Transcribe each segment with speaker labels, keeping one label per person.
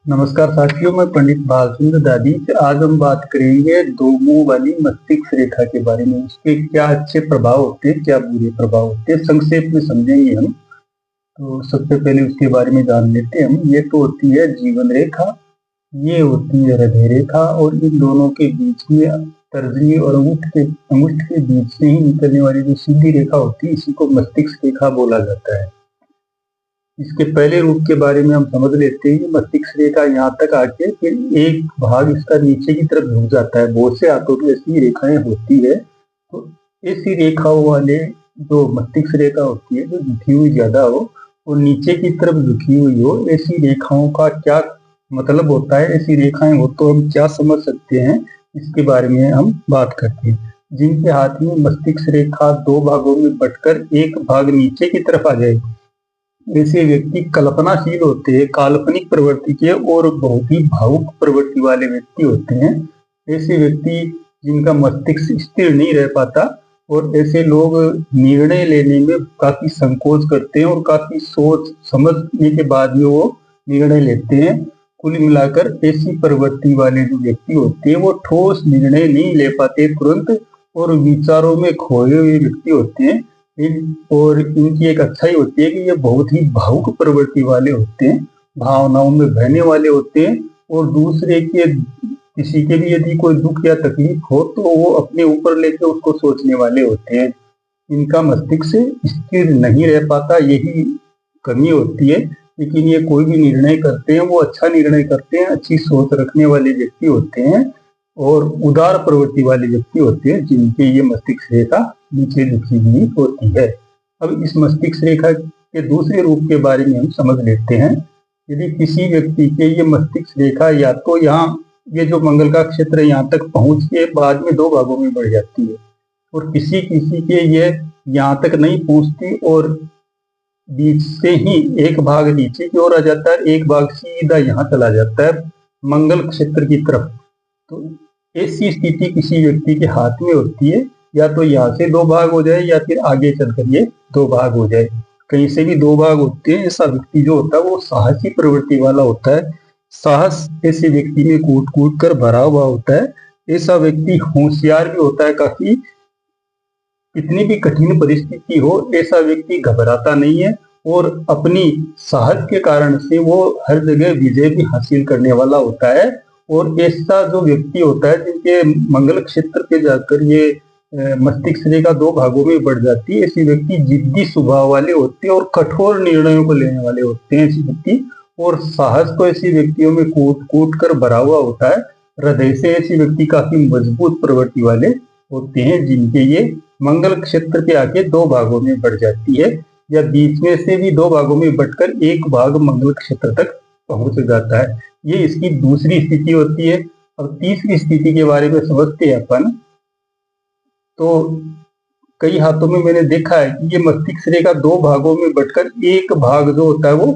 Speaker 1: नमस्कार साथियों, मैं पंडित बालचंद्र दादी से आज हम बात करेंगे दो मुंह वाली मस्तिष्क रेखा के बारे में। उसके क्या अच्छे प्रभाव होते हैं, क्या बुरे प्रभाव होते हैं, संक्षेप में समझेंगे हम। तो सबसे पहले उसके बारे में जान लेते हैं हम। ये तो होती है जीवन रेखा, ये होती है हृदय रेखा, और इन दोनों के बीच में तर्जनी और अंगूठ के बीच से ही निकलने वाली जो सीधी रेखा होती है, इसी को मस्तिष्क रेखा बोला जाता है। इसके पहले रूप के बारे में हम समझ लेते हैं। मस्तिष्क रेखा यहाँ तक आके फिर एक भाग इसका नीचे की तरफ झुक जाता है। बहुत से हाथों में ऐसी रेखाएं होती है। तो ऐसी रेखाओं वाले जो मस्तिष्क रेखा होती है, जो झुकी हुई ज्यादा हो और नीचे की तरफ झुकी हुई हो, ऐसी रेखाओं का क्या मतलब होता है, ऐसी रेखाएं हो तो हम क्या समझ सकते हैं, इसके बारे में हम बात करते हैं। जिनके हाथ में मस्तिष्क रेखा दो भागों में बंटकर एक भाग नीचे की तरफ आ जाए, ऐसे व्यक्ति कल्पनाशील होते हैं, काल्पनिक प्रवृत्ति के और बहुत ही भावुक प्रवृत्ति वाले व्यक्ति होते हैं। ऐसे व्यक्ति जिनका मस्तिष्क स्थिर नहीं रह पाता, और ऐसे लोग निर्णय लेने में काफी संकोच करते हैं और काफी सोच समझने के बाद में वो निर्णय लेते हैं। कुल मिलाकर ऐसी प्रवृत्ति वाले जो व्यक्ति होते हैं वो ठोस निर्णय नहीं ले पाते तुरंत, और विचारों में खोए हुए व्यक्ति होते हैं। और इनकी एक अच्छाई होती है कि ये बहुत ही भावुक प्रवृत्ति वाले होते हैं, भावनाओं में बहने वाले होते हैं, और दूसरे के किसी के भी यदि कोई दुख या तकलीफ हो तो वो अपने ऊपर लेके उसको सोचने वाले होते हैं। इनका मस्तिष्क स्थिर नहीं रह पाता, यही कमी होती है। लेकिन ये कोई भी निर्णय करते हैं वो अच्छा निर्णय करते हैं, अच्छी सोच रखने वाले व्यक्ति होते हैं, और उदार प्रवृत्ति वाले व्यक्ति होते हैं जिनके ये मस्तिष्क रेखा नीचे झुकी हुई होती है। अब इस मस्तिष्क रेखा के दूसरे रूप के बारे में हम समझ लेते हैं। यदि किसी व्यक्ति के ये मस्तिष्क रेखा या तो यहाँ ये जो मंगल का क्षेत्र यहाँ तक पहुंच के बाद में दो भागों में बढ़ जाती है, और किसी किसी के ये यहाँ तक नहीं पहुंचती और बीच से ही एक भाग नीचे की ओर आ जाता है, एक भाग सीधा यहाँ चला जाता है मंगल क्षेत्र की तरफ। तो ऐसी स्थिति किसी व्यक्ति के हाथ में होती है, या तो यहाँ से दो भाग हो जाए या फिर आगे चलकर ये दो भाग हो जाए, कहीं से भी दो भाग होते हैं। ऐसा व्यक्ति जो होता है वो साहसी प्रवृत्ति वाला होता है। साहस ऐसे व्यक्ति में कूट कूट कर भरा हुआ होता है। ऐसा व्यक्ति होशियार भी होता है काफी। कितनी भी कठिन परिस्थिति हो, ऐसा व्यक्ति घबराता नहीं है, और अपनी साहस के कारण से वो हर जगह विजय भी हासिल करने वाला होता है। और ऐसा जो व्यक्ति होता है जिनके मंगल क्षेत्र पे जाकर ये मस्तिष्क रेखा दो भागों में बढ़ जाती है, ऐसे व्यक्ति जिद्दी स्वभाव वाले होते हैं और कठोर निर्णयों को लेने वाले होते हैं ऐसे व्यक्ति। और साहस तो ऐसे व्यक्तियों में कूट कूट कर भरा हुआ होता है। हृदय से ऐसे व्यक्ति काफी मजबूत प्रवृत्ति वाले होते हैं, जिनके ये मंगल क्षेत्र पे आके दो भागों में बढ़ जाती है, या बीच में से भी दो भागों में बढ़कर एक भाग मंगल क्षेत्र तक पहुंच जाता है। ये इसकी दूसरी स्थिति होती है। अब तीसरी स्थिति के बारे में समझते हैं अपन। तो कई हाथों में मैंने देखा है कि ये मस्तिष्क रेखा दो भागों में बंटकर एक भाग जो होता है वो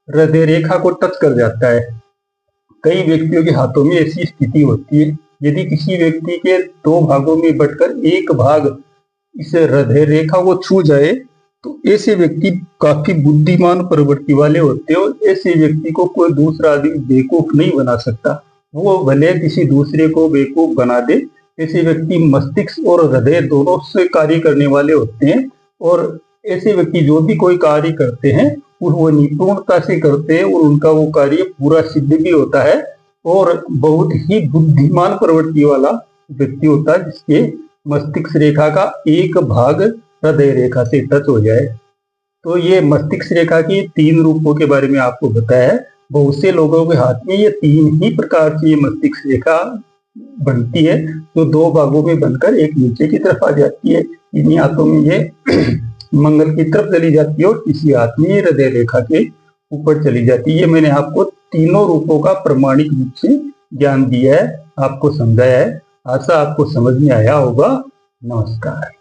Speaker 1: हृदय रेखा को टच कर जाता है। कई व्यक्तियों के हाथों में ऐसी स्थिति होती है। यदि किसी व्यक्ति के दो भागों में बंटकर एक भाग इस हृदय रेखा को छू जाए, तो ऐसे व्यक्ति काफी बुद्धिमान प्रवृत्ति वाले होते हैं, और ऐसे व्यक्ति को कोई दूसरा आदमी बेवकूफ नहीं बना सकता। वो भले किसी दूसरे को बेवकूफ बना दे। ऐसे व्यक्ति मस्तिष्क और हृदय दोनों से कार्य करने वाले होते हैं, और ऐसे व्यक्ति जो भी कोई कार्य करते हैं वो निपुणता से करते हैं, और उनका वो कार्य पूरा सिद्ध भी होता है, और बहुत ही बुद्धिमान प्रवृत्ति वाला व्यक्ति होता है जिसके मस्तिष्क रेखा का एक भाग हृदय रेखा से टच हो जाए। तो ये मस्तिष्क रेखा के तीन रूपों के बारे में आपको बताया है। बहुत से लोगों के हाथ में ये तीन ही प्रकार की ये मस्तिष्क रेखा बनती है, जो दो भागों में बनकर एक नीचे की तरफ आ जाती है। इन्हीं हाथों में ये मंगल की तरफ चली जाती है, और किसी हाथ में ये हृदय रेखा के ऊपर चली जाती है। ये मैंने आपको तीनों रूपों का प्रमाणिक रूप से ज्ञान दिया है, आपको समझाया है। आशा आपको समझ में आया होगा। नमस्कार।